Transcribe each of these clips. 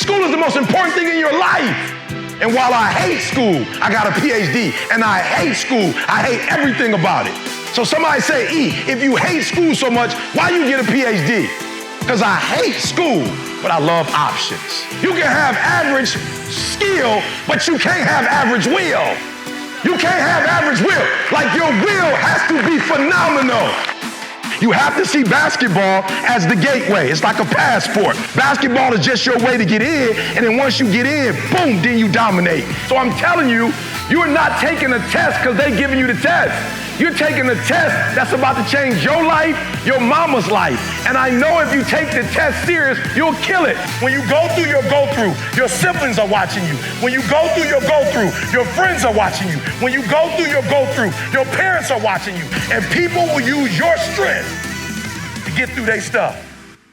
School is the most important thing in your life. And while I hate school, I got a PhD. And I hate school. I hate everything about it. So somebody say, E, if you hate school so much, why you get a PhD? Because I hate school, but I love options. You can have average skill, but you can't have average will. You can't have average will. Like your will has to be phenomenal. You have to see basketball as the gateway. It's like a passport. Basketball is just your way to get in, and then once you get in, boom, then you dominate. So I'm telling you, you're not taking a test because they're giving you the test. You're taking a test that's about to change your life, your mama's life. And I know if you take the test serious, you'll kill it. When you go through your go-through, your siblings are watching you. When you go through your go-through, your friends are watching you. When you go through your go-through, your parents are watching you. And people will use your strength to get through their stuff.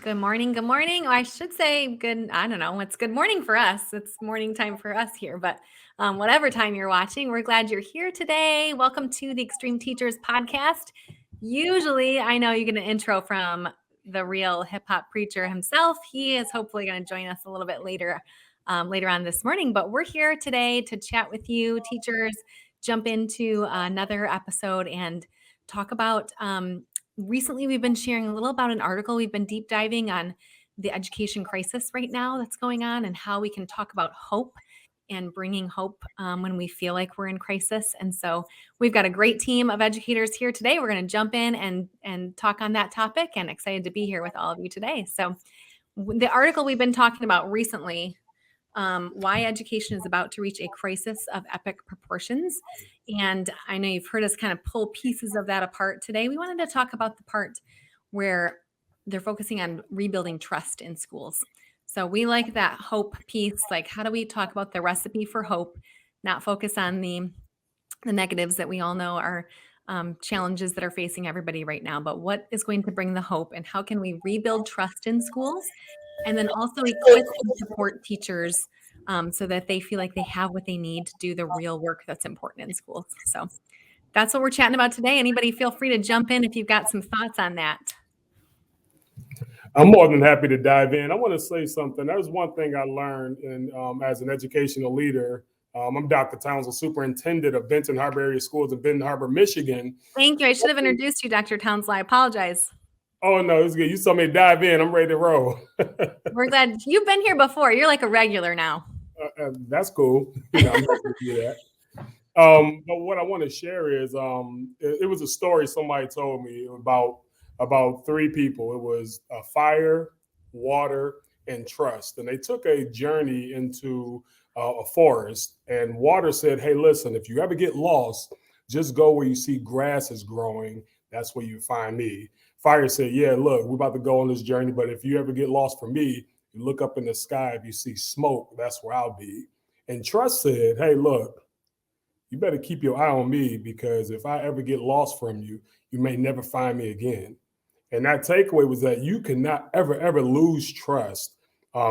Good morning. Good morning. I should say good. I don't know. It's good morning for us. It's morning time for us here, but whatever time you're watching, we're glad you're here today. Welcome to the Extreme Teachers Podcast. Usually, I know you get an intro from the real hip hop preacher himself. He is hopefully going to join us a little bit later on this morning, but we're here today to chat with you, teachers, jump into another episode and talk about recently, we've been sharing a little about an article. We've been deep diving on the education crisis right now that's going on and how we can talk about hope and bringing hope when we feel like we're in crisis. And so we've got a great team of educators here today. We're going to jump in and talk on that topic, and excited to be here with all of you today. So the article we've been talking about recently, why education is about to reach a crisis of epic proportions. And I know you've heard us kind of pull pieces of that apart today. We wanted to talk about the part where they're focusing on rebuilding trust in schools. So we like that hope piece. Like, how do we talk about the recipe for hope, not focus on the negatives that we all know are challenges that are facing everybody right now, but what is going to bring the hope, and how can we rebuild trust in schools? And then also equip and support teachers so that they feel like they have what they need to do the real work that's important in schools. So that's what we're chatting about today. Anybody feel free to jump in if you've got some thoughts on that. I'm more than happy to dive in. I want to say something. There's one thing I learned as an educational leader. I'm Dr. Townsend, superintendent of Benton Harbor Area Schools in Benton Harbor, Michigan. Thank you. I should have introduced you, Dr. Townsend. I apologize. Oh, no, it's good. You told me to dive in. I'm ready to roll. We're glad you've been here before. You're like a regular now. That's cool. I'm happy to do that. But what I want to share is it was a story somebody told me about three people. It was fire, water, and trust. And they took a journey into a forest, and water said, hey, listen, if you ever get lost, just go where you see grass is growing. That's where you find me. Fire said, yeah, look, we're about to go on this journey, but if you ever get lost from me, you look up in the sky, if you see smoke, that's where I'll be. And trust said, hey, look, you better keep your eye on me, because if I ever get lost from you, you may never find me again. And that takeaway was that you cannot ever lose trust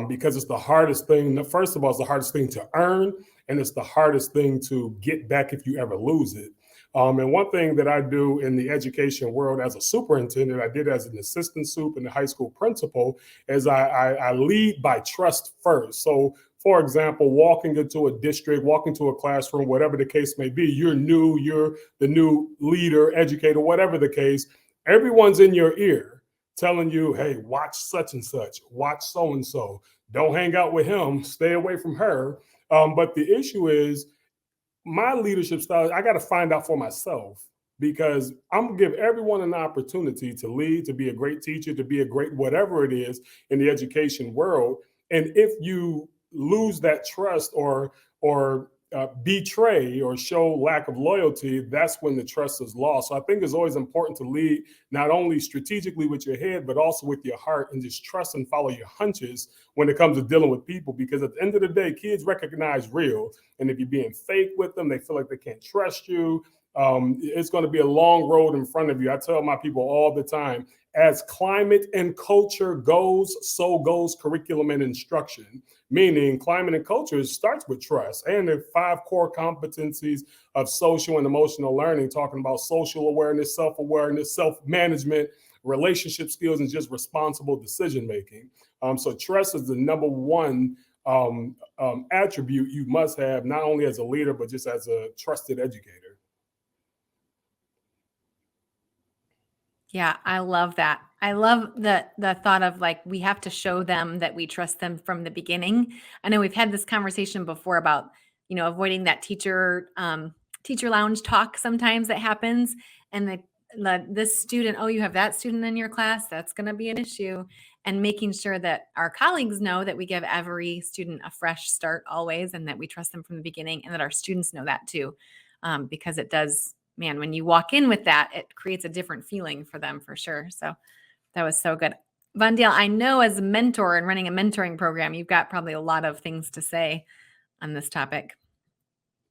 because it's the hardest thing. First of all, it's the hardest thing to earn, and it's the hardest thing to get back if you ever lose it. And one thing that I do in the education world as a superintendent, I did as an assistant sup and a high school principal, is I lead by trust first. So, for example, walking into a district, walking to a classroom, whatever the case may be, you're new, you're the new leader, educator, whatever the case, everyone's in your ear telling you, hey, watch such and such, watch so-and-so, don't hang out with him, stay away from her. But the issue is, my leadership style, I got to find out for myself, because I'm going to give everyone an opportunity to lead, to be a great teacher, to be a great whatever it is in the education world. And if you lose that trust or betray or show lack of loyalty, that's when the trust is lost. So I think it's always important to lead not only strategically with your head, but also with your heart, and just trust and follow your hunches when it comes to dealing with people. Because at the end of the day, kids recognize real. And if you're being fake with them, they feel like they can't trust you. It's going to be a long road in front of you. I tell my people all the time, as climate and culture goes, so goes curriculum and instruction. Meaning climate and culture starts with trust, and the 5 core competencies of social and emotional learning, talking about social awareness, self-awareness, self-management, relationship skills, and just responsible decision-making. So trust is the number one attribute you must have, not only as a leader, but just as a trusted educator. Yeah, I love that. I love the thought of like we have to show them that we trust them from the beginning. I know we've had this conversation before about, avoiding that teacher lounge talk sometimes that happens, and this student, oh, you have that student in your class, that's going to be an issue, and making sure that our colleagues know that we give every student a fresh start always, and that we trust them from the beginning, and that our students know that too, because it does. Man, when you walk in with that, it creates a different feeling for them for sure. So that was so good. Vandale, I know as a mentor and running a mentoring program, you've got probably a lot of things to say on this topic.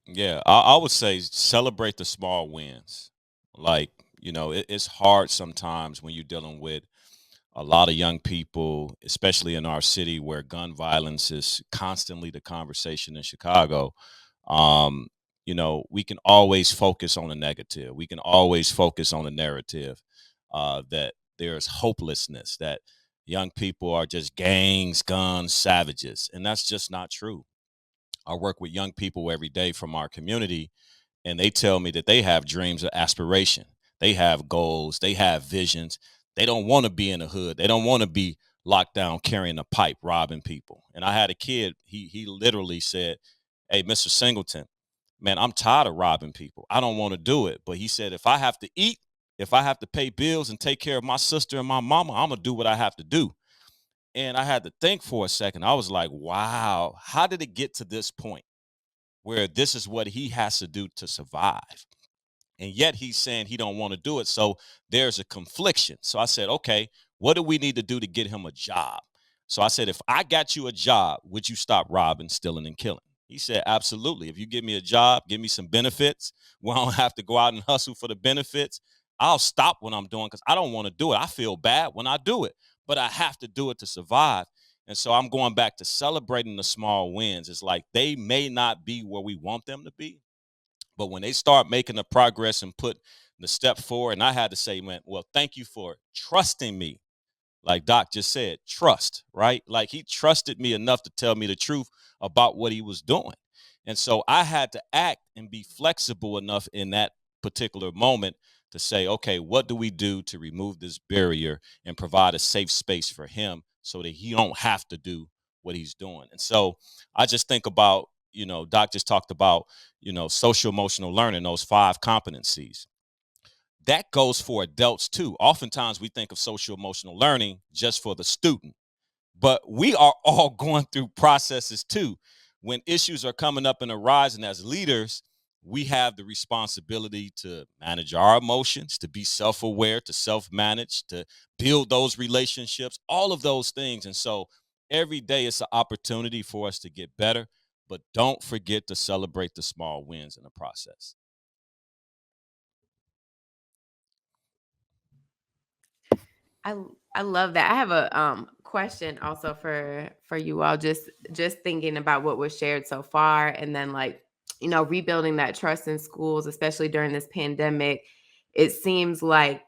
Yeah, I would say celebrate the small wins. Like, it's hard sometimes when you're dealing with a lot of young people, especially in our city where gun violence is constantly the conversation in Chicago. Um, we can always focus on the negative. We can always focus on the narrative that there's hopelessness, that young people are just gangs, guns, savages. And that's just not true. I work with young people every day from our community, and they tell me that they have dreams of aspiration. They have goals. They have visions. They don't want to be in the hood. They don't want to be locked down carrying a pipe, robbing people. And I had a kid, he literally said, "Hey, Mr. Singleton, man, I'm tired of robbing people. I don't want to do it." But he said, if I have to eat, if I have to pay bills and take care of my sister and my mama, I'm going to do what I have to do. And I had to think for a second. I was like, wow, how did it get to this point where this is what he has to do to survive? And yet he's saying he don't want to do it. So there's a confliction. So I said, okay, what do we need to do to get him a job? So I said, if I got you a job, would you stop robbing, stealing, and killing? He said, absolutely. If you give me a job, give me some benefits, where I don't have to go out and hustle for the benefits, I'll stop what I'm doing because I don't want to do it. I feel bad when I do it, but I have to do it to survive. And so I'm going back to celebrating the small wins. It's like they may not be where we want them to be, but when they start making the progress and put the step forward, and I had to say, man, well, thank you for trusting me. Like Doc just said, trust, right? Like he trusted me enough to tell me the truth about what he was doing. And so I had to act and be flexible enough in that particular moment to say, okay, what do we do to remove this barrier and provide a safe space for him so that he don't have to do what he's doing? And so I just think about, Doc just talked about, social emotional learning, those 5 competencies. That goes for adults too. Oftentimes we think of social emotional learning just for the student, but we are all going through processes too. When issues are coming up and arising as leaders, we have the responsibility to manage our emotions, to be self-aware, to self-manage, to build those relationships, all of those things. And so every day it's an opportunity for us to get better, but don't forget to celebrate the small wins in the process. I love that. I have a question also for you all. Just thinking about what was shared so far, and then rebuilding that trust in schools, especially during this pandemic. It seems like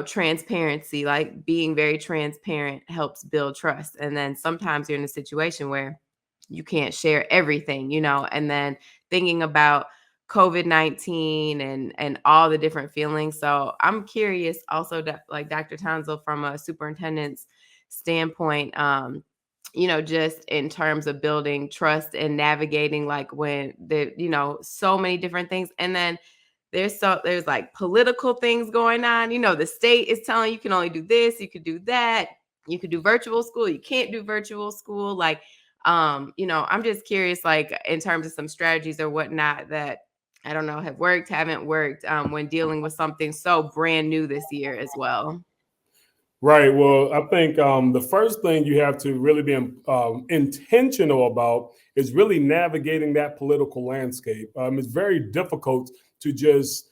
transparency, like being very transparent, helps build trust. And then sometimes you're in a situation where you can't share everything, and then thinking about COVID-19 and all the different feelings. So I'm curious also, like Dr. Townsend, from a superintendent's standpoint, just in terms of building trust and navigating like when so many different things. And then there's like political things going on. The state is telling you can only do this, you could do that, you could do virtual school, you can't do virtual school. Like, I'm just curious, like in terms of some strategies or whatnot that I don't know, have worked, haven't worked when dealing with something so brand new this year as well. Right. Well, I think the first thing you have to really be intentional about is really navigating that political landscape. It's very difficult to just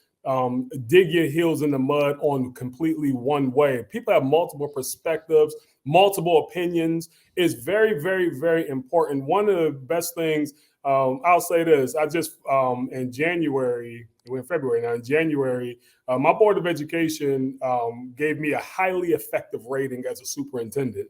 dig your heels in the mud on completely one way. People have multiple perspectives, multiple opinions. It's very, very, very important. One of the best things, I'll say this, I just in January, we're in February now, in January, my Board of Education gave me a highly effective rating as a superintendent.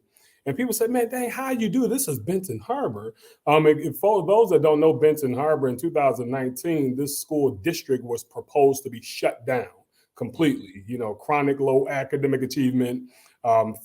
And people say, man, dang, how you do this? Is Benton Harbor. For those that don't know Benton Harbor, in 2019, this school district was proposed to be shut down completely. Chronic low academic achievement,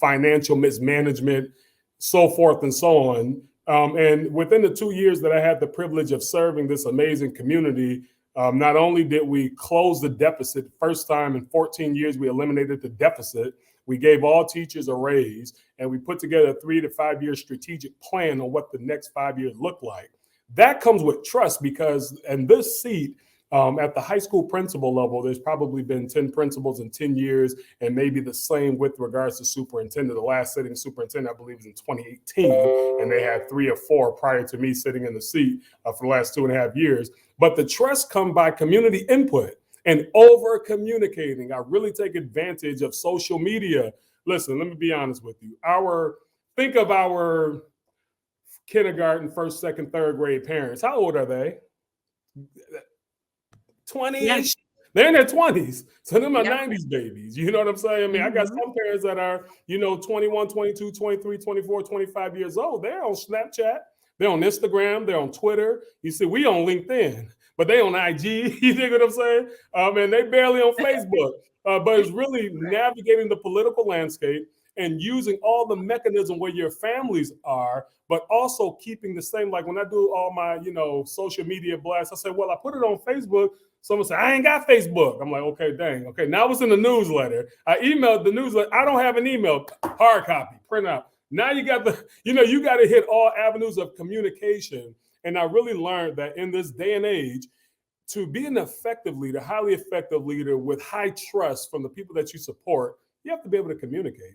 financial mismanagement, so forth and so on. And within the 2 years that I had the privilege of serving this amazing community, not only did we close the deficit, first time in 14 years, we eliminated the deficit. We gave all teachers a raise, and we put together a 3 to 5 year strategic plan on what the next 5 years look like. That comes with trust, because in this seat, at the high school principal level, there's probably been 10 principals in 10 years, and maybe the same with regards to superintendent. The last sitting superintendent, I believe, was in 2018, and they had 3 or 4 prior to me sitting in the seat for the last 2.5 years. But the trust come by community input and over communicating. I really take advantage of social media. Listen, let me be honest with you. Think of our kindergarten, first, second, third grade parents. How old are they? 20-ish. Yeah. They're in their 20s. So they're my 90s babies. You know what I'm saying? I mean, I got some parents that are, 21, 22, 23, 24, 25 years old. They're on Snapchat. They're on Instagram. They're on Twitter. You see, we on LinkedIn, but they on IG. You dig what I'm saying? And they barely on Facebook. But it's really navigating the political landscape and using all the mechanism where your families are, but also keeping the same. Like when I do all my, social media blasts, I say, well, I put it on Facebook. Someone say, I ain't got Facebook. I'm like, okay, dang. Okay, now it's in the newsletter. I emailed the newsletter. I don't have an email. Hard copy, print out. Now you got you got to hit all avenues of communication. And I really learned that in this day and age, to be an effective leader, highly effective leader with high trust from the people that you support, you have to be able to communicate.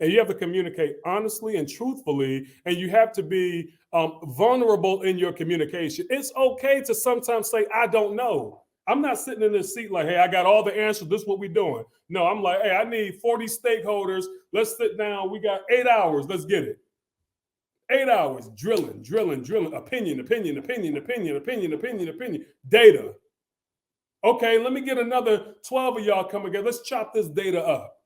And you have to communicate honestly and truthfully, and you have to be vulnerable in your communication. It's okay to sometimes say, I don't know. I'm not sitting in this seat like, hey, I got all the answers. This is what we're doing. No, I'm like, hey, I need 40 stakeholders. Let's sit down. We got 8 hours. Let's get it. 8 hours, drilling. Opinion. Data. Okay, let me get another 12 of y'all come together. Let's chop this data up.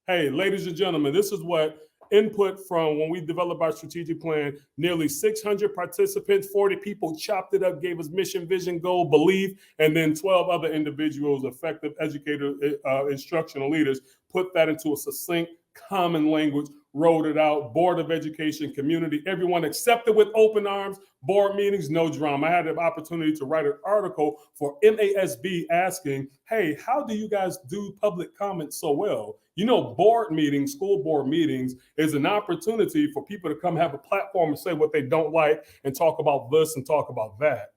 Hey, ladies and gentlemen, this is what input from when we developed our strategic plan. Nearly 600 participants, 40 people chopped it up, gave us mission, vision, goal, belief, and then 12 other individuals, effective educators, instructional leaders, put that into a succinct, common language, rolled it out. Board of Education, community, everyone accepted with open arms. Board meetings, no drama. I had the opportunity to write an article for MASB asking, hey, how do you guys do public comment so well? Board meetings, school board meetings is an opportunity for people to come have a platform and say what they don't like and talk about this and talk about that.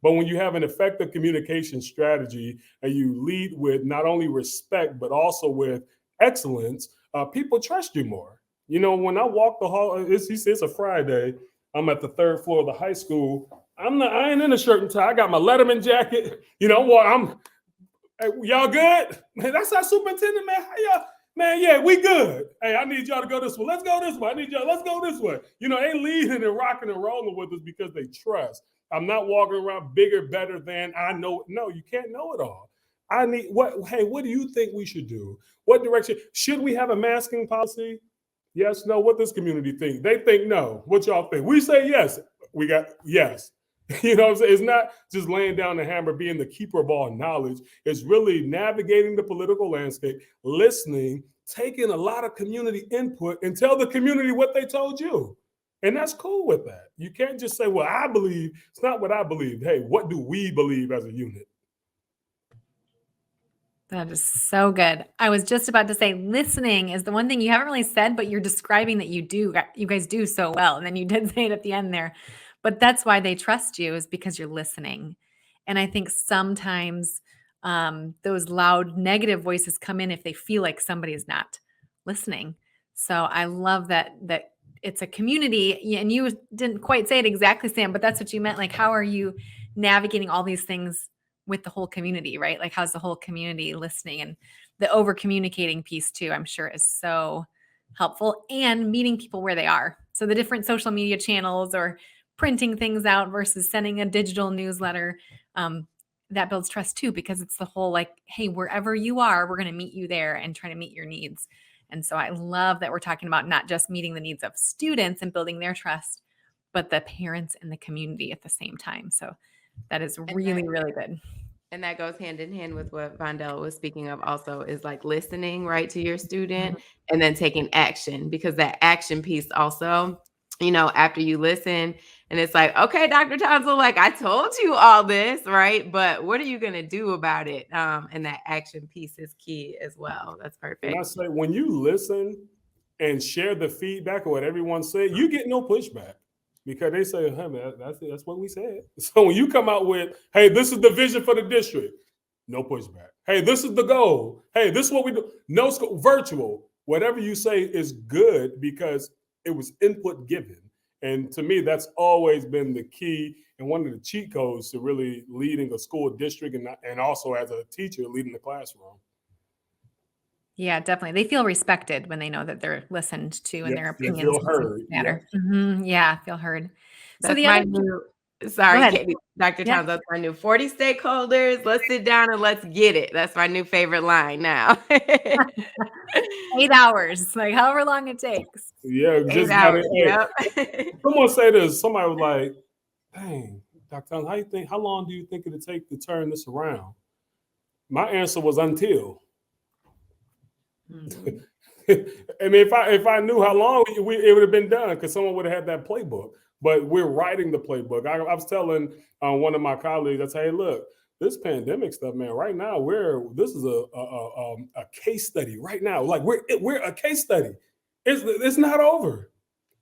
But when you have an effective communication strategy and you lead with not only respect, but also with excellence, people trust you more. When I walk the hall, it's a Friday. I'm at the 3rd floor of the high school. I ain't in a shirt and tie. I got my Letterman jacket. Hey, y'all good? Man, that's our superintendent, man. How y'all? Man, yeah, we good. Hey, I need y'all to go this way. Let's go this way. I need y'all. Let's go this way. They leading and rocking and rolling with us because they trust. I'm not walking around bigger, better than I know. No, you can't know it all. What do you think we should do? What direction? Should we have a masking policy? Yes, no. What does community think? They think no. What y'all think? We say yes. We got yes. What I'm saying? It's not just laying down the hammer, being the keeper of all knowledge. It's really navigating the political landscape, listening, taking a lot of community input, and tell the community what they told you. And that's cool with that. You can't just say, well, I believe. It's not what I believe. Hey, what do we believe as a unit? That is so good. I was just about to say, listening is the one thing you haven't really said, but you're describing that you guys do so well. And then you did say it at the end there. But that's why they trust you, is because you're listening. And I think sometimes those loud negative voices come in if they feel like somebody's not listening. So I love that it's a community. And you didn't quite say it exactly, Sam, but that's what you meant. Like, how are you navigating all these things with the whole community, right? Like, how's the whole community listening? And the over communicating piece too, I'm sure, is so helpful, and meeting people where they are. So the different social media channels or printing things out versus sending a digital newsletter, that builds trust too, because it's the whole like, hey, wherever you are, we're going to meet you there and try to meet your needs. And so I love that we're talking about not just meeting the needs of students and building their trust, but the parents and the community at the same time. So that is really, really good. And that goes hand in hand with what Vondell was speaking of also, is like listening, right, to your student and then taking action, because that action piece also, after you listen and it's like, okay, Dr. Townsend, like I told you all this, right? But what are you going to do about it? And that action piece is key as well. That's And I perfect. say, when you listen and share the feedback of what everyone said, you get no pushback because they say, hey, man, that's what we said. So when you come out with, hey, this is the vision for the district, no pushback. Hey, this is the goal. Hey, this is what we do. No school, virtual. Whatever you say is good because it was input given. And to me, that's always been the key and one of the cheat codes to really leading a school district and also as a teacher leading the classroom. Yeah, definitely. They feel respected when they know that they're listened to and their They opinions feel heard. matter. Yeah, feel heard. So That's the my other, new, go sorry, ahead. Katie, Dr. Yeah. Towns, that's my new 40 stakeholders. Let's sit down and let's get it. That's my new favorite line now. 8 hours, like however long it takes. Yeah, 8 just got hours. it. Yep. Hey, someone say this. Somebody was like, dang, Dr. Towns, how long do you think it'll take to turn this around? My answer was until. Mhm. I mean, if I knew how long it would have been done, because someone would have had that playbook. But we're writing the playbook. I was telling one of my colleagues, I say, hey, look, this pandemic stuff, man. Right now, this is a case study. Right now, like we're a case study. It's not over.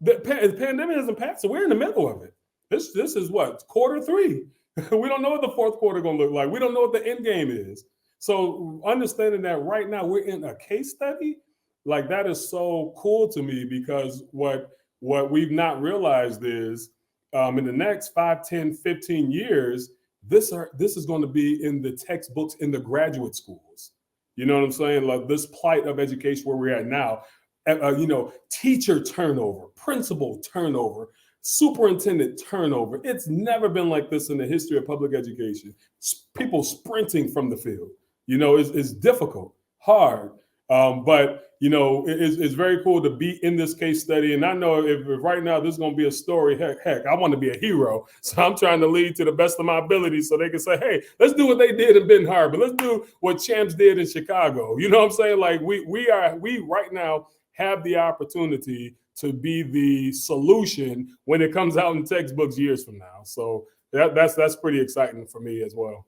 The pandemic hasn't passed, so we're in the middle of it. This is what, Q3. We don't know what the fourth quarter going to look like. We don't know what the end game is. So understanding that right now we're in a case study, like that is so cool to me, because what we've not realized is in the next 5, 10, 15 years, this is going to be in the textbooks in the graduate schools. You know what I'm saying? Like this plight of education where we're at now, teacher turnover, principal turnover, superintendent turnover. It's never been like this in the history of public education. People sprinting from the field. It's difficult, hard, but it's very cool to be in this case study. And I know if right now this is going to be a story, heck, I want to be a hero. So I'm trying to lead to the best of my ability so they can say, hey, let's do what they did in Ben Harbor. Let's do what Champs did in Chicago. You know what I'm saying? Like we right now have the opportunity to be the solution when it comes out in textbooks years from now. So that's pretty exciting for me as well.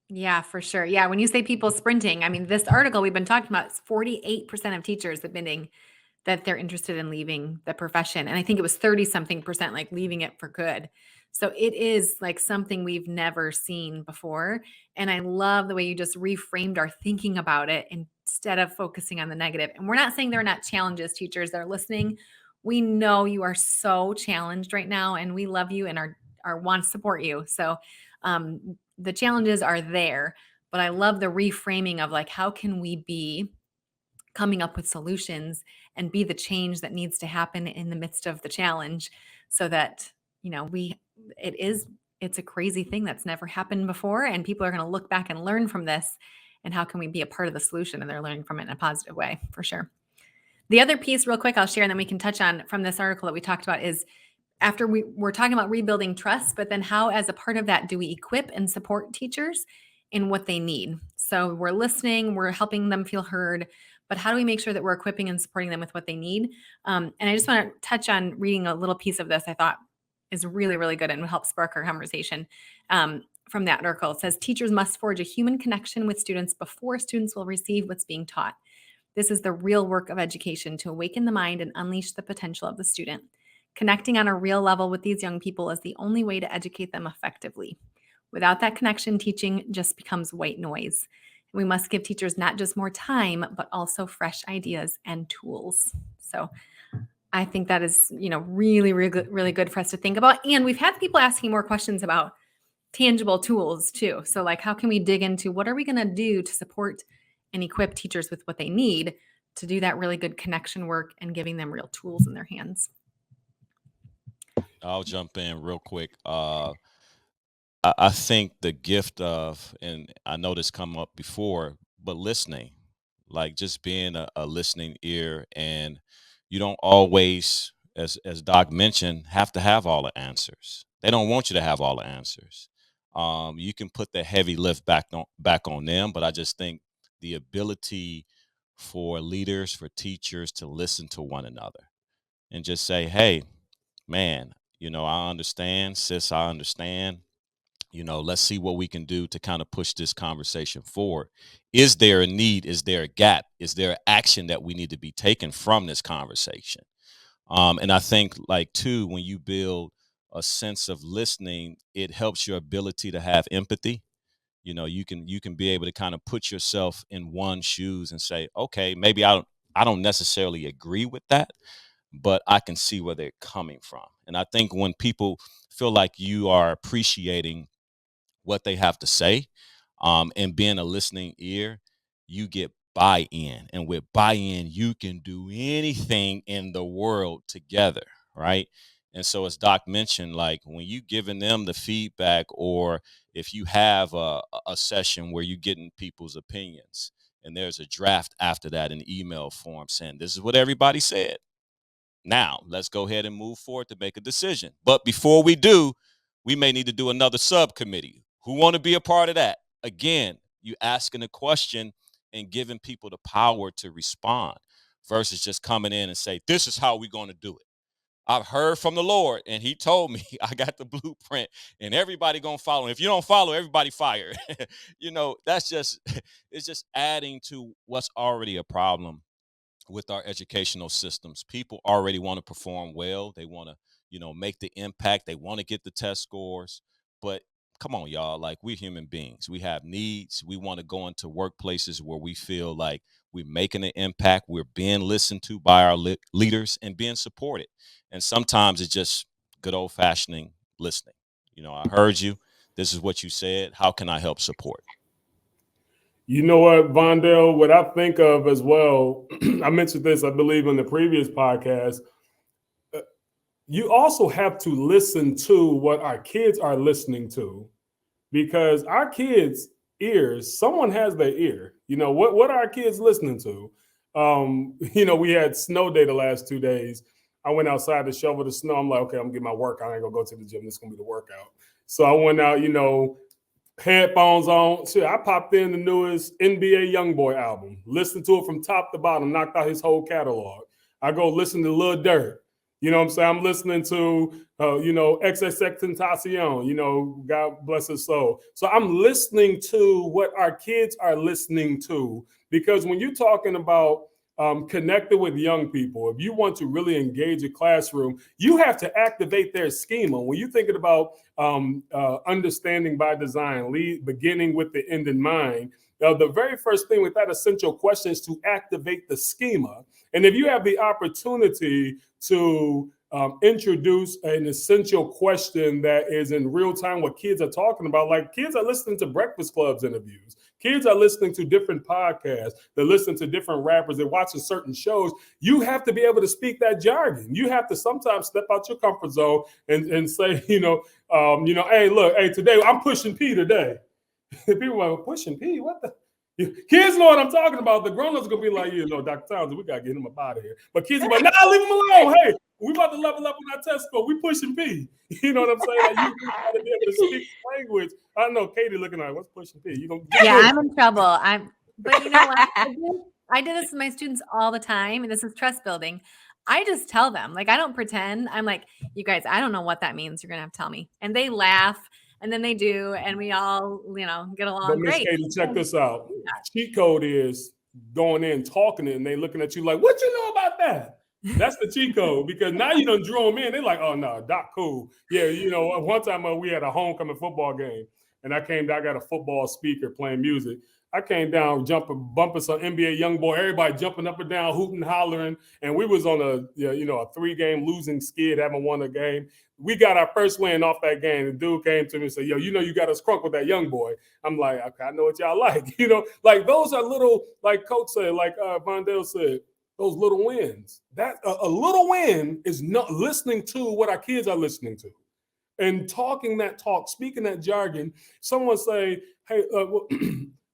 Yeah, for sure. Yeah, when you say people sprinting, I mean, this article we've been talking about, 48% of teachers admitting that they're interested in leaving the profession. And I think it was 30 something percent like leaving it for good. So it is like something we've never seen before. And I love the way you just reframed our thinking about it instead of focusing on the negative. And we're not saying there are not challenges, teachers that are listening. We know you are so challenged right now, and we love you and are want to support you. So the challenges are there, but I love the reframing of like, how can we be coming up with solutions and be the change that needs to happen in the midst of the challenge, so that, it's a crazy thing that's never happened before. And people are going to look back and learn from this. And how can we be a part of the solution? And they're learning from it in a positive way, for sure. The other piece real quick, I'll share, and then we can touch on from this article that we talked about, is after we're talking about rebuilding trust, but then how, as a part of that, do we equip and support teachers in what they need? So we're listening, we're helping them feel heard, but how do we make sure that we're equipping and supporting them with what they need? And I just want to touch on reading a little piece of this I thought is really, really good and will help spark our conversation. From that article, it says, teachers must forge a human connection with students before students will receive what's being taught. This is the real work of education, to awaken the mind and unleash the potential of the student. Connecting on a real level with these young people is the only way to educate them effectively. Without that connection, teaching just becomes white noise. We must give teachers not just more time, but also fresh ideas and tools. So I think that is, really, really, really good for us to think about. And we've had people asking more questions about tangible tools too. So like, how can we dig into what are we going to do to support and equip teachers with what they need to do that really good connection work and giving them real tools in their hands? I'll jump in real quick. I think the gift of, and I know this come up before, but listening, like just being a listening ear. And you don't always, as Doc mentioned, have to have all the answers. They don't want you to have all the answers. You can put the heavy lift back on them, but I just think the ability for leaders, for teachers to listen to one another and just say, hey, man, I understand, sis, I understand. Let's see what we can do to kind of push this conversation forward. Is there a need? Is there a gap? Is there action that we need to be taken from this conversation? And I think, like, too, when you build a sense of listening, it helps your ability to have empathy. You can be able to kind of put yourself in one's shoes and say, okay, maybe I don't necessarily agree with that, but I can see where they're coming from. And I think when people feel like you are appreciating what they have to say, and being a listening ear, you get buy-in. And with buy-in, you can do anything in the world together, right? And so, as Doc mentioned, like when you giving them the feedback, or if you have a session where you're getting people's opinions, and there's a draft after that in email form saying, this is what everybody said. Now, let's go ahead and move forward to make a decision. But before we do, we may need to do another subcommittee. Who want to be a part of that? Again, you asking a question and giving people the power to respond versus just coming in and say, this is how we're going to do it. I've heard from the Lord, and he told me I got the blueprint, and everybody going to follow. If you don't follow, everybody fired. That's just, it's just adding to what's already a problem with our educational systems. People already want to perform well. They want to, make the impact. They want to get the test scores. But come on, y'all, like, we're human beings. We have needs. We want to go into workplaces where we feel like we're making an impact. We're being listened to by our leaders and being supported. And sometimes it's just good old fashioned listening. I heard you. This is what you said. How can I help support? You know what, Vondell, what I think of as well, I mentioned this, I believe, in the previous podcast. You also have to listen to what our kids are listening to, because our kids' ears, someone has their ear. What are our kids listening to? We had snow day the last 2 days. I went outside to shovel the snow. I'm like, okay, I'm getting my workout. I ain't gonna go to the gym. This is gonna be the workout. So I went out, headphones on. Shit, I popped in the newest NBA YoungBoy album, listened to it from top to bottom, knocked out his whole catalog. I go listen to Lil Durk. You know what I'm saying? I'm listening to, XXXTentacion, God bless his soul. So I'm listening to what our kids are listening to, because when you're talking about connected with young people, if you want to really engage a classroom, you have to activate their schema. When you're thinking about understanding by design, beginning with the end in mind, the very first thing with that essential question is to activate the schema. And if you have the opportunity to introduce an essential question that is in real time what kids are talking about, like kids are listening to Breakfast Club's interviews. Kids are listening to different podcasts. They're listening to different rappers. They're watching certain shows. You have to be able to speak that jargon. You have to sometimes step out your comfort zone and say, hey, look, hey, today I'm pushing P today. People are like, pushing P? What the? Kids know what I'm talking about. The grown-ups are going to be like, Dr. Townsend, we got to get him up out of here. But kids are like, nah, leave him alone. Hey, we about to level up on our test score. We pushing P. You know what I'm saying? Like, you got to be able to speak language. I don't know, Katie looking at what's pushing P. I'm in trouble. But you know what? I did this with my students all the time, and this is trust building. I just tell them, like, I don't pretend. I'm like, you guys, I don't know what that means. You're going to have to tell me. And they laugh, and then they do, and we all, get along but Miss great. Katie, check this out. Cheat code is going in, talking it, and they looking at you like, what you know about that? That's the cheat code, because now you done drew them in. They're like, oh, no, Doc, cool. Yeah, one time we had a homecoming football game, and I got a football speaker playing music. I came down, bumping some NBA YoungBoy, everybody jumping up and down, hooting, hollering, and we was on a 3-game losing skid, haven't won a game. We got our first win off that game. The dude came to me and said, yo, you got us crunk with that young boy. I'm like, okay, I know what y'all like. Like those are little, like Coach said, like Vondell said, those little wins. That a little win is not listening to what our kids are listening to and talking that talk, speaking that jargon. Someone say, hey,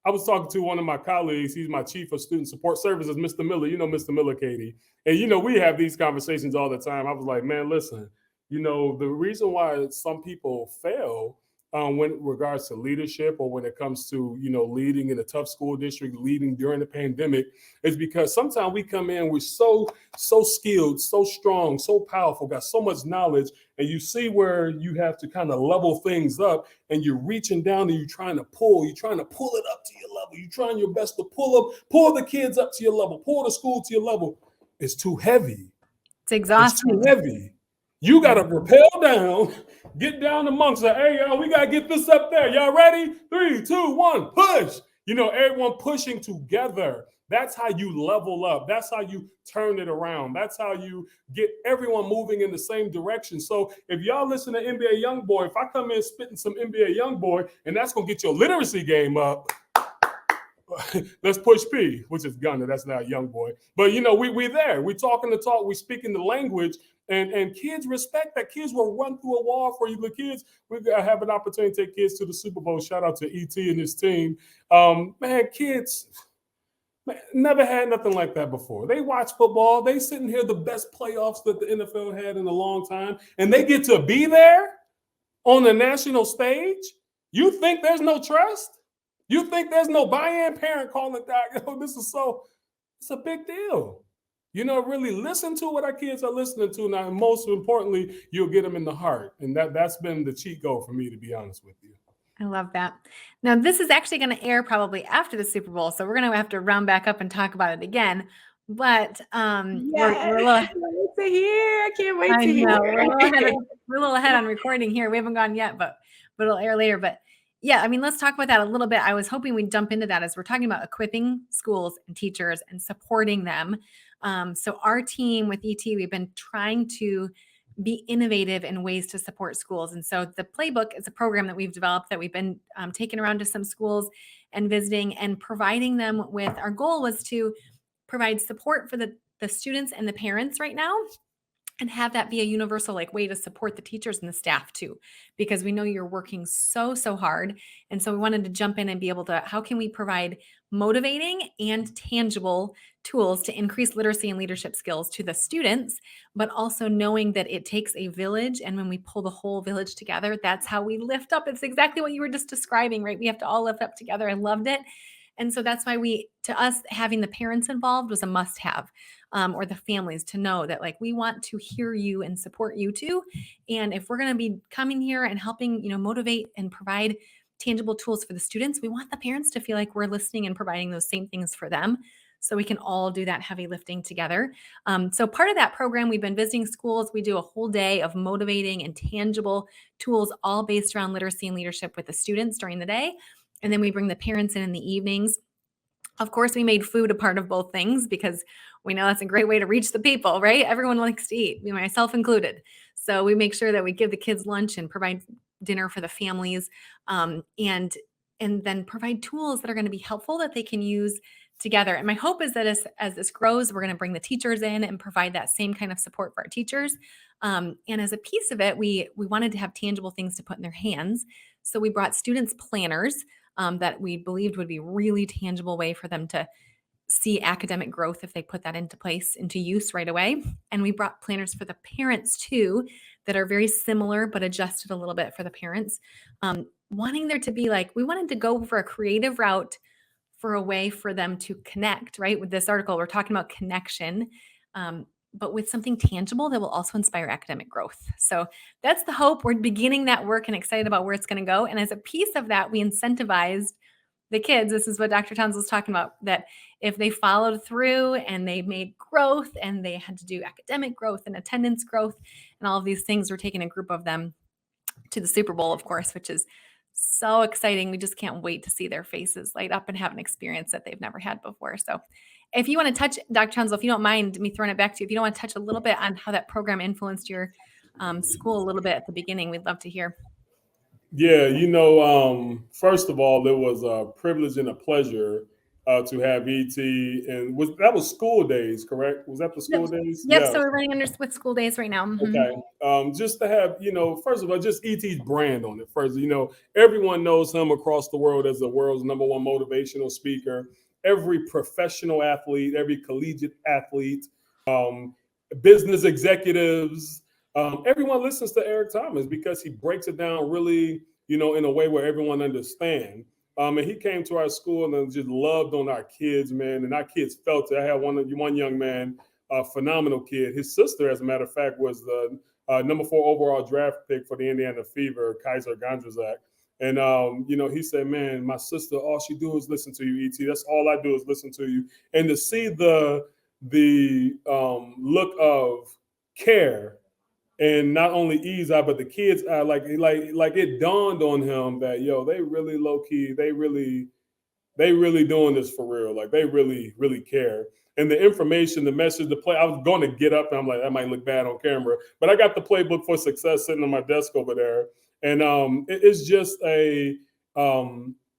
I was talking to one of my colleagues. He's my chief of student support services, Mr. Miller. You know Mr. Miller, Katie. And, we have these conversations all the time. I was like, man, listen, the reason why some people fail when it regards to leadership, or when it comes to, leading in a tough school district, leading during the pandemic, is because sometimes we come in, we're so skilled, so strong, so powerful, got so much knowledge, and you see where you have to kind of level things up, and you're reaching down and you're trying to pull it up to your level. You're trying your best to pull the kids up to your level, pull the school to your level. It's too heavy. It's exhausting. It's too heavy. You got to rappel down, get down amongst it. Hey, y'all, we got to get this up there. Y'all ready? 3, 2, 1, push. Everyone pushing together. That's how you level up. That's how you turn it around. That's how you get everyone moving in the same direction. So if y'all listen to NBA Youngboy, if I come in spitting some NBA Youngboy, and that's going to get your literacy game up, let's push P, which is Gunner. That's not Youngboy. But, we there. We talking the talk. We speaking the language. And kids respect that. Kids will run through a wall for you. The kids, we have an opportunity to take kids to the Super Bowl. Shout out to ET and his team. Kids never had nothing like that before. They watch football. They sitting here, the best playoffs that the NFL had in a long time, and they get to be there on the national stage. You think there's no trust? You think there's no buy-in? Parent calling that, it's a big deal. Really listen to what our kids are listening to now. And most importantly, you'll get them in the heart. And that's been the cheat code for me, to be honest with you. I love that. Now, this is actually going to air probably after the Super Bowl, so we're going to have to round back up and talk about it again. But we're a little to hear. I can't wait to hear. We're a little ahead on recording here. We haven't gone yet, but it'll air later. But yeah, let's talk about that a little bit. I was hoping we'd jump into that as we're talking about equipping schools and teachers and supporting them. So our team with ET, we've been trying to be innovative in ways to support schools. And so the playbook is a program that we've developed that we've been taking around to some schools and visiting and providing them with. Our goal was to provide support for the students and the parents right now, and have that be a universal way to support the teachers and the staff too, because we know you're working so hard. And so we wanted to jump in and be able to, how can we provide motivating and tangible tools to increase literacy and leadership skills to the students, but also knowing that it takes a village. And when we pull the whole village together, that's how we lift up. It's exactly what you were just describing, right? We have to all lift up together. I loved it. And so that's why to us, having the parents involved was a must-have, or the families, to know that we want to hear you and support you too. And if we're going to be coming here and helping, motivate and provide tangible tools for the students, we want the parents to feel like we're listening and providing those same things for them, so we can all do that heavy lifting together. So part of that program, we've been visiting schools. We do a whole day of motivating and tangible tools, all based around literacy and leadership with the students during the day. And then we bring the parents in the evenings. Of course, we made food a part of both things, because we know that's a great way to reach the people, right? Everyone likes to eat, myself included. So we make sure that we give the kids lunch and provide dinner for the families, and then provide tools that are going to be helpful that they can use together. And my hope is that as this grows, we're going to bring the teachers in and provide that same kind of support for our teachers. And as a piece of it, we wanted to have tangible things to put in their hands. So we brought students planners that we believed would be really tangible way for them to see academic growth if they put that into use right away. And we brought planners for the parents too, that are very similar, but adjusted a little bit for the parents. Wanting there to be we wanted to go for a creative route for a way for them to connect, right? With this article, we're talking about connection, but with something tangible that will also inspire academic growth. So that's the hope. We're beginning that work and excited about where it's going to go. And as a piece of that, we incentivized the kids. This is what Dr. Towns was talking about, that if they followed through and they made growth and they had to do academic growth and attendance growth and all of these things, we're taking a group of them to the Super Bowl, of course, which is so exciting. We just can't wait to see their faces light up and have an experience that they've never had before. So if you want to touch, Dr. Townsville, if you don't mind me throwing it back to you, if you don't want to touch a little bit on how that program influenced your school a little bit at the beginning, we'd love to hear. Yeah, first of all, it was a privilege and a pleasure to have ET, and that was school days, correct? Was that the school days? Yep. Yeah. So we're running under with school days right now. Okay. Just to have, first of all, just ET's brand on it. First, everyone knows him across the world as the world's number one motivational speaker. Every professional athlete, every collegiate athlete, um, business executives, everyone listens to Eric Thomas because he breaks it down really, in a way where everyone understands. And he came to our school and just loved on our kids, man. And our kids felt it. I had one young man, a phenomenal kid. His sister, as a matter of fact, was the number 4 overall draft pick for the Indiana Fever, Kaiser Gondrzak. And he said, "Man, my sister, all she do is listen to you, ET. That's all I do is listen to you." And to see the look of care and not only E's eye, but the kids' eye, like it dawned on him that they really low key, they really doing this for real. Like they really, really care. And the information, the message, the play, I was going to get up and I'm like, that might look bad on camera, but I got the playbook for success sitting on my desk over there. And it's just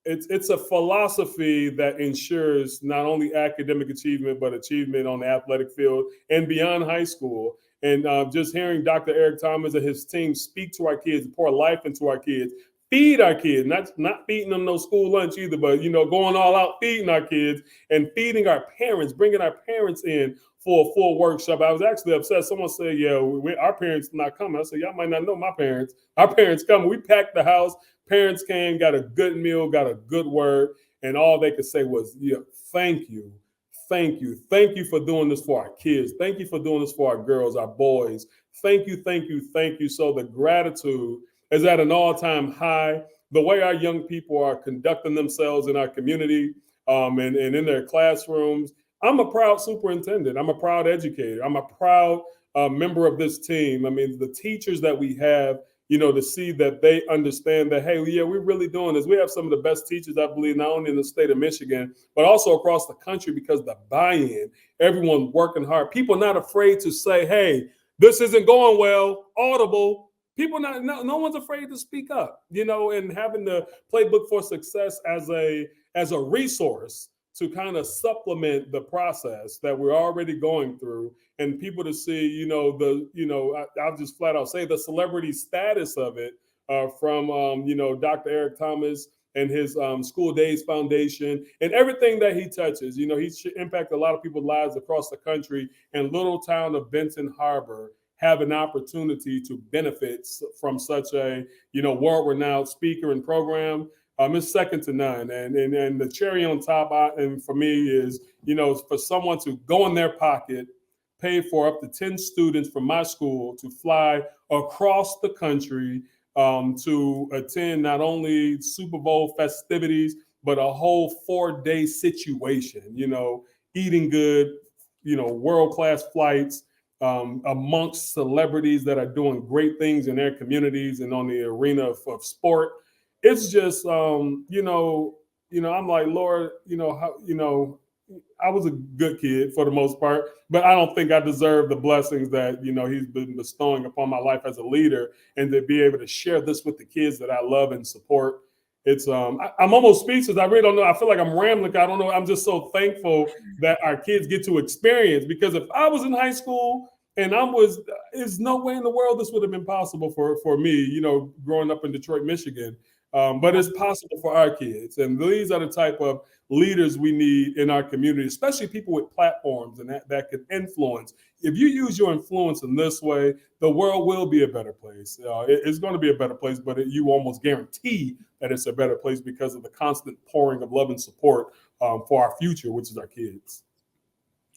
it's a philosophy that ensures not only academic achievement, but achievement on the athletic field and beyond high school. And just hearing Dr. Eric Thomas and his team speak to our kids, pour life into our kids, feed our kids, not feeding them no school lunch either, but going all out feeding our kids and feeding our parents, bringing our parents in for a full workshop. I was actually upset. Someone said, "Yeah, our parents not coming." I said, "Y'all might not know my parents. Our parents coming." We packed the house. Parents came, got a good meal, got a good word, and all they could say was, "Yeah, thank you. Thank you. Thank you for doing this for our kids. Thank you for doing this for our girls, our boys. Thank you, thank you, thank you." So the gratitude is at an all-time high. The way our young people are conducting themselves in our community and in their classrooms. I'm a proud superintendent. I'm a proud educator. I'm a proud member of this team. I mean, the teachers that we have, to see that they understand that, hey, yeah, we're really doing this. We have some of the best teachers, I believe, not only in the state of Michigan, but also across the country because the buy-in, everyone working hard. People not afraid to say, hey, this isn't going well, audible. People no one's afraid to speak up, and having the playbook for success as a resource to kind of supplement the process that we're already going through, and people to see, I'll just flat out say the celebrity status of it from Dr. Eric Thomas and his School Days Foundation and everything that he touches. He's impacted a lot of people's lives across the country, and little town of Benton Harbor have an opportunity to benefit from such a world-renowned speaker and program. It's second to none, and the cherry on top, and for me is for someone to go in their pocket, pay for up to 10 students from my school to fly across the country to attend not only Super Bowl festivities but a whole 4-day situation. Eating good, world-class flights. Amongst celebrities that are doing great things in their communities and on the arena of sport. It's just, I'm like, Lord, I was a good kid for the most part, but I don't think I deserve the blessings that, he's been bestowing upon my life as a leader, and to be able to share this with the kids that I love and support. It's I'm almost speechless. I really don't know. I feel like I'm rambling. I don't know. I'm just so thankful that our kids get to experience, because if I was in high school and there's no way in the world this would have been possible for me, growing up in Detroit, Michigan. But it's possible for our kids. And these are the type of leaders we need in our community, especially people with platforms and that could influence. If you use your influence in this way, the world will be a better place. It's going to be a better place, but you almost guarantee that it's a better place because of the constant pouring of love and support for our future, which is our kids.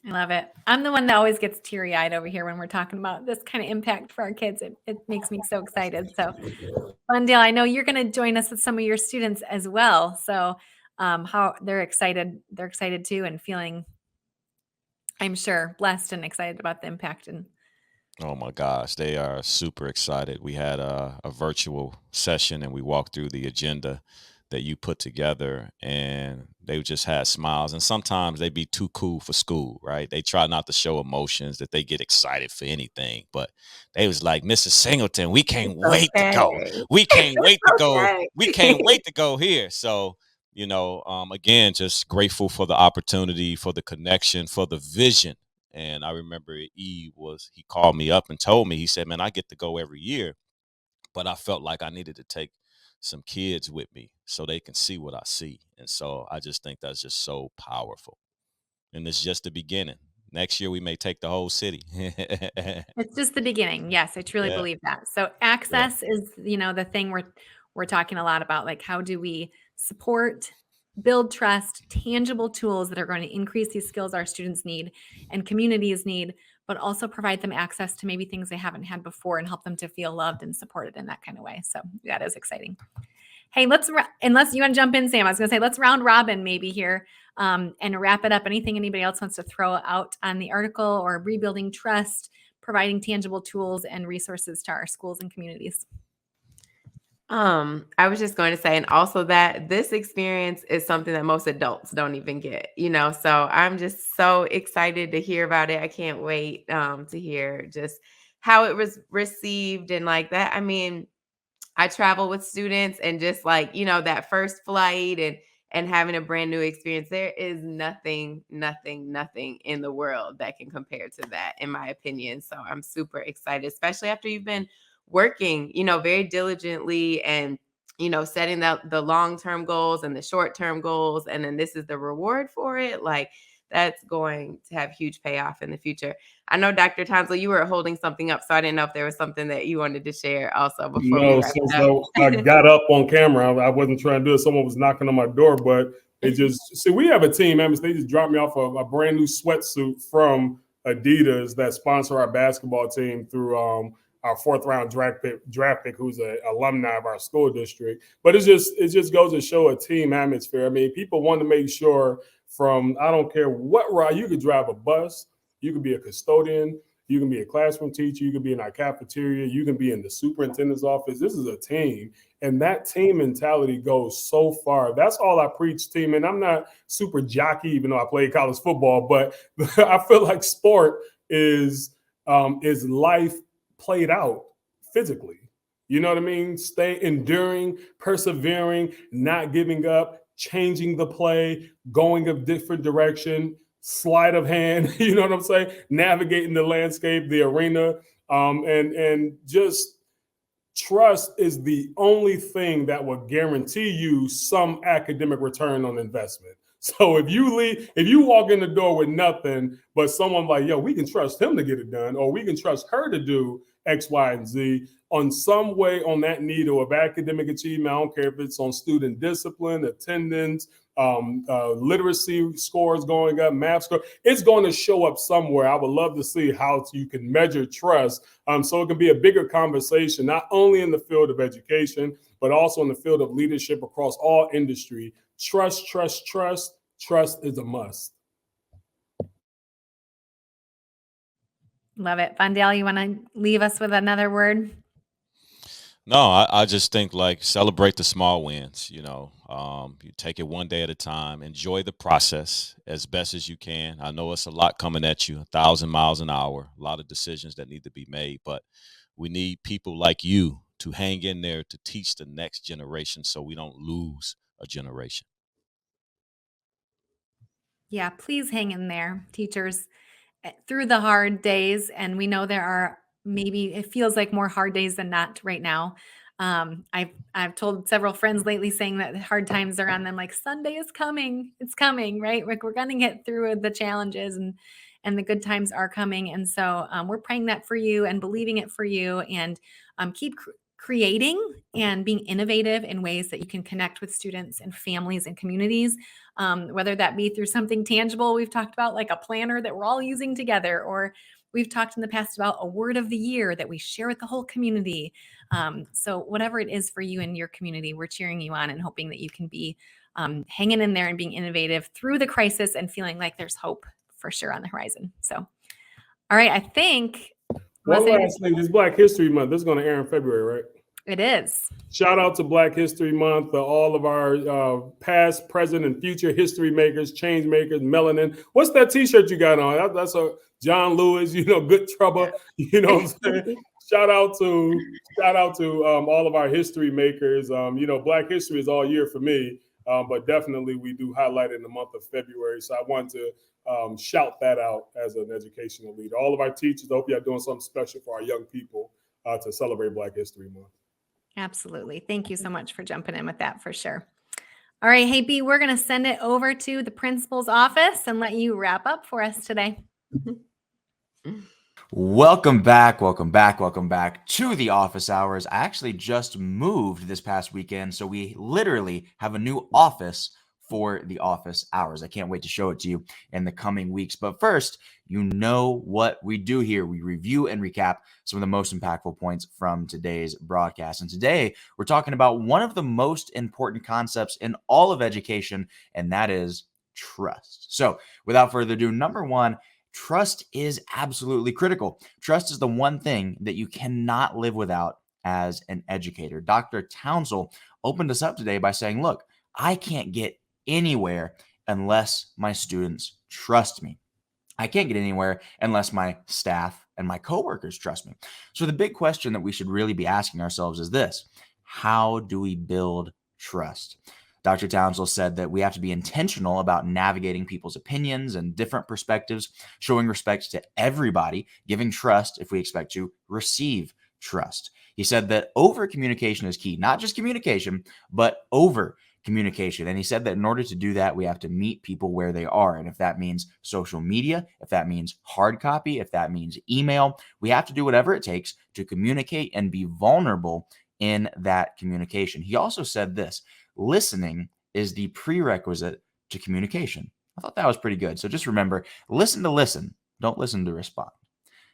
I love it. I'm the one that always gets teary-eyed over here when we're talking about this kind of impact for our kids. It makes me so excited. So, Wendell, I know you're going to join us with some of your students as well. So, how they're excited too, and feeling, I'm sure, blessed and excited about the impact. And oh my gosh, they are super excited. We had a virtual session and we walked through the agenda that you put together, and they just had smiles. And sometimes they be too cool for school, right? They try not to show emotions, that they get excited for anything. But they was like, "Mrs. Singleton, we can't wait to go. We can't wait to go. We can't wait to go here." So, again, just grateful for the opportunity, for the connection, for the vision. And I remember he called me up and told me, he said, man, I get to go every year, but I felt like I needed to take some kids with me so they can see what I see. And so I just think that's just so powerful. And it's just the beginning. Next year, we may take the whole city. It's just the beginning. Yes, I truly Yeah. believe that. So Yeah. access is, the thing we're talking a lot about, like how do we support, build trust, tangible tools that are going to increase these skills our students need and communities need, but also provide them access to maybe things they haven't had before and help them to feel loved and supported in that kind of way. So that is exciting. Hey, unless you want to jump in, Sam, I was going to say, let's round robin maybe here and wrap it up. Anything anybody else wants to throw out on the article or rebuilding trust, providing tangible tools and resources to our schools and communities? I was just going to say, and also that this experience is something that most adults don't even get, so I'm just so excited to hear about it. I can't wait to hear just how it was received and like that. I mean, I travel with students and just like, that first flight and having a brand new experience, there is nothing in the world that can compare to that, in my opinion. So I'm super excited, especially after you've been working, very diligently and, setting out the long-term goals and the short-term goals. And then this is the reward for it. Like, that's going to have huge payoff in the future. I know, Dr. Tonsel, you were holding something up, so I didn't know if there was something that you wanted to share also before we wrap it up. So I got up on camera. I wasn't trying to do it. Someone was knocking on my door, but they we have a team, man. They just dropped me off a brand new sweatsuit from Adidas that sponsor our basketball team through our fourth round draft pick, who's an alumni of our school district. But it just goes to show a team atmosphere. I mean, people want to make sure I don't care what route, you could drive a bus, you could be a custodian, you can be a classroom teacher, you can be in our cafeteria, you can be in the superintendent's office. This is a team. And that team mentality goes so far. That's all I preach, team. And I'm not super jockey, even though I played college football, but I feel like sport is life played out physically. You know what I mean? Stay enduring, persevering, not giving up, changing the play, going a different direction, sleight of hand, you know what I'm saying? Navigating the landscape, the arena, and just trust is the only thing that will guarantee you some academic return on investment. So if you walk in the door with nothing, but someone like, yo, we can trust him to get it done, or we can trust her to do X, Y, and Z on some way on that needle of academic achievement. I don't care if it's on student discipline, attendance, literacy scores going up, math score. It's going to show up somewhere. I would love to see how you can measure trust, so it can be a bigger conversation, not only in the field of education, but also in the field of leadership across all industry. Trust is a must. Love it. Vandale, you want to leave us with another word? No, I just think like celebrate the small wins. You take it one day at a time. Enjoy the process as best as you can. I know it's a lot coming at you, 1,000 miles an hour, a lot of decisions that need to be made, but we need people like you to hang in there to teach the next generation so we don't lose a generation. Yeah, please hang in there, teachers, through the hard days. And we know there are maybe it feels like more hard days than not right now. I've told several friends lately saying that hard times are on them, like Sunday is coming. It's coming, right? Like we're going to get through the challenges and the good times are coming. And so we're praying that for you and believing it for you, and keep creating and being innovative in ways that you can connect with students and families and communities, whether that be through something tangible we've talked about, like a planner that we're all using together, or we've talked in the past about a word of the year that we share with the whole community. So whatever it is for you and your community, we're cheering you on and hoping that you can be hanging in there and being innovative through the crisis and feeling like there's hope for sure on the horizon. So, all right, I think one last thing, this Black History Month, this is going to air in February, right? It is. Shout out to Black History Month, all of our past, present, and future history makers, change makers, melanin. What's that T-shirt you got on? That's a John Lewis, good trouble. You know what I'm saying? Shout out to all of our history makers. Black history is all year for me. But definitely we do highlight it in the month of February. So I wanted to shout that out as an educational leader. All of our teachers, I hope you're doing something special for our young people to celebrate Black History Month. Absolutely. Thank you so much for jumping in with that for sure. All right, hey B, we're going to send it over to the principal's office and let you wrap up for us today. Welcome back to the office hours. I actually just moved this past weekend, so we literally have a new office for the office hours. I can't wait to show it to you in the coming weeks. But first, you know what we do here. We review and recap some of the most impactful points from today's broadcast. And today, we're talking about one of the most important concepts in all of education, and that is trust. So without further ado, number one, trust is absolutely critical. Trust is the one thing that you cannot live without as an educator. Dr. Townsend opened us up today by saying, look, I can't get anywhere unless my students trust me. I can't get anywhere unless my staff and my coworkers trust me. So the big question that we should really be asking ourselves is this: how do we build trust? Dr. Townsend said that we have to be intentional about navigating people's opinions and different perspectives, showing respect to everybody, giving trust if we expect to receive trust. He said that over communication is key, not just communication, but over communication. And he said that in order to do that, we have to meet people where they are. And if that means social media, if that means hard copy, if that means email, we have to do whatever it takes to communicate and be vulnerable in that communication. He also said this: listening is the prerequisite to communication. I thought that was pretty good. So just remember, listen to listen. Don't listen to respond.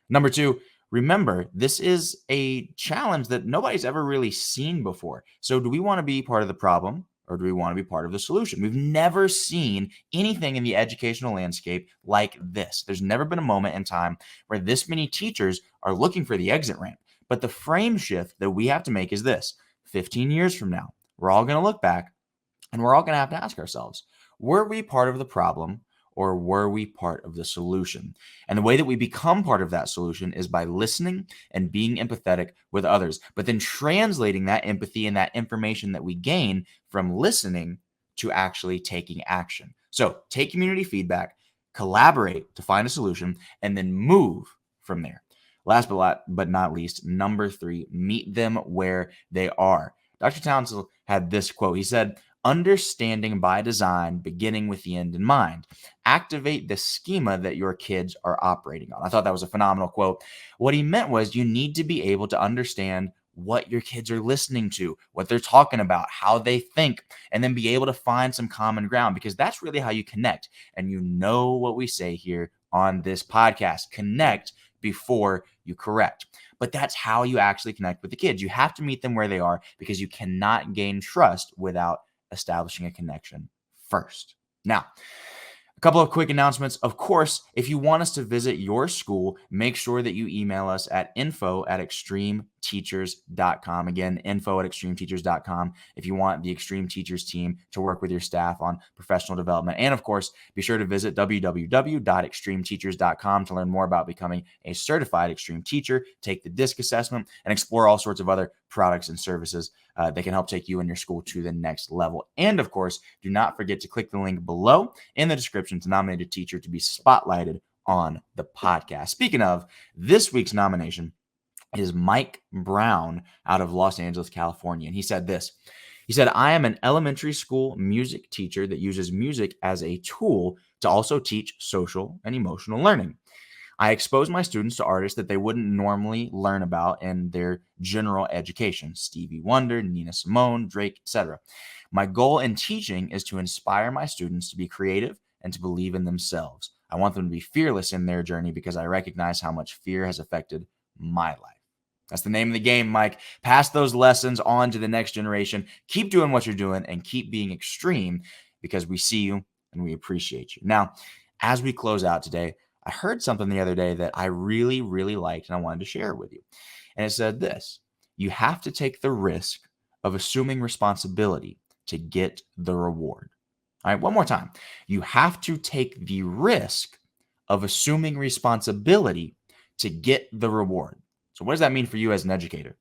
Number two, remember, this is a challenge that nobody's ever really seen before. So do we want to be part of the problem, or do we want to be part of the solution? We've never seen anything in the educational landscape like this. There's never been a moment in time where this many teachers are looking for the exit ramp. But the frame shift that we have to make is this: 15 years from now, we're all going to look back and we're all going to have to ask ourselves, were we part of the problem or were we part of the solution? And the way that we become part of that solution is by listening and being empathetic with others, but then translating that empathy and that information that we gain from listening to actually taking action. So take community feedback, collaborate to find a solution, and then move from there. Last but not least, number three, meet them where they are. Dr. Townsend had this quote. He said, understanding by design, beginning with the end in mind. Activate the schema that your kids are operating on. I thought that was a phenomenal quote. What he meant was you need to be able to understand what your kids are listening to, what they're talking about, how they think, and then be able to find some common ground, because that's really how you connect. And you know what we say here on this podcast: connect before you correct. But that's how you actually connect with the kids. You have to meet them where they are, because you cannot gain trust without establishing a connection first. Now, a couple of quick announcements. Of course, if you want us to visit your school, make sure that you email us at info@extremeteachers.com. Again, info@extremeteachers.com if you want the Extreme Teachers team to work with your staff on professional development. And of course, be sure to visit www.extremeteachers.com to learn more about becoming a certified extreme teacher, take the DISC assessment, and explore all sorts of other products and services that can help take you and your school to the next level. And of course, do not forget to click the link below in the description to nominate a teacher to be spotlighted on the podcast. Speaking of, this week's nomination is Mike Brown out of Los Angeles, California. And he said this. He said, I am an elementary school music teacher that uses music as a tool to also teach social and emotional learning. I expose my students to artists that they wouldn't normally learn about in their general education: Stevie Wonder, Nina Simone, Drake, etc. My goal in teaching is to inspire my students to be creative and to believe in themselves. I want them to be fearless in their journey because I recognize how much fear has affected my life. That's the name of the game, Mike. Pass those lessons on to the next generation. Keep doing what you're doing and keep being extreme, because we see you and we appreciate you. Now, as we close out today, I heard something the other day that I really, really liked, and I wanted to share it with you. And it said this: you have to take the risk of assuming responsibility to get the reward. All right, one more time. You have to take the risk of assuming responsibility to get the reward. So what does that mean for you as an educator?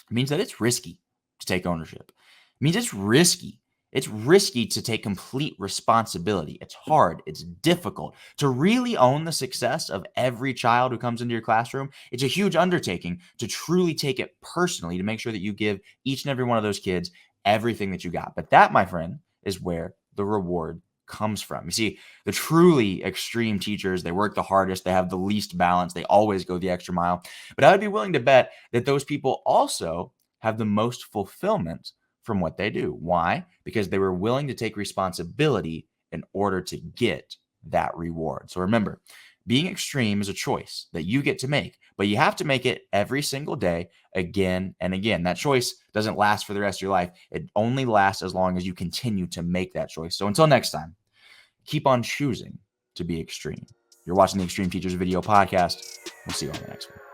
It means that it's risky to take ownership. It means it's risky It's risky to take complete responsibility. It's hard. It's difficult to really own the success of every child who comes into your classroom. It's a huge undertaking to truly take it personally, to make sure that you give each and every one of those kids everything that you got. But that, my friend, is where the reward comes from. You see, the truly extreme teachers, they work the hardest, they have the least balance, they always go the extra mile. But I would be willing to bet that those people also have the most fulfillment from what they do. Why? Because they were willing to take responsibility in order to get that reward. So remember, being extreme is a choice that you get to make, but you have to make it every single day, again and again. That choice doesn't last for the rest of your life. It only lasts as long as you continue to make that choice. So until next time, keep on choosing to be extreme. You're watching the Extreme Teachers Video Podcast. We'll see you on the next one.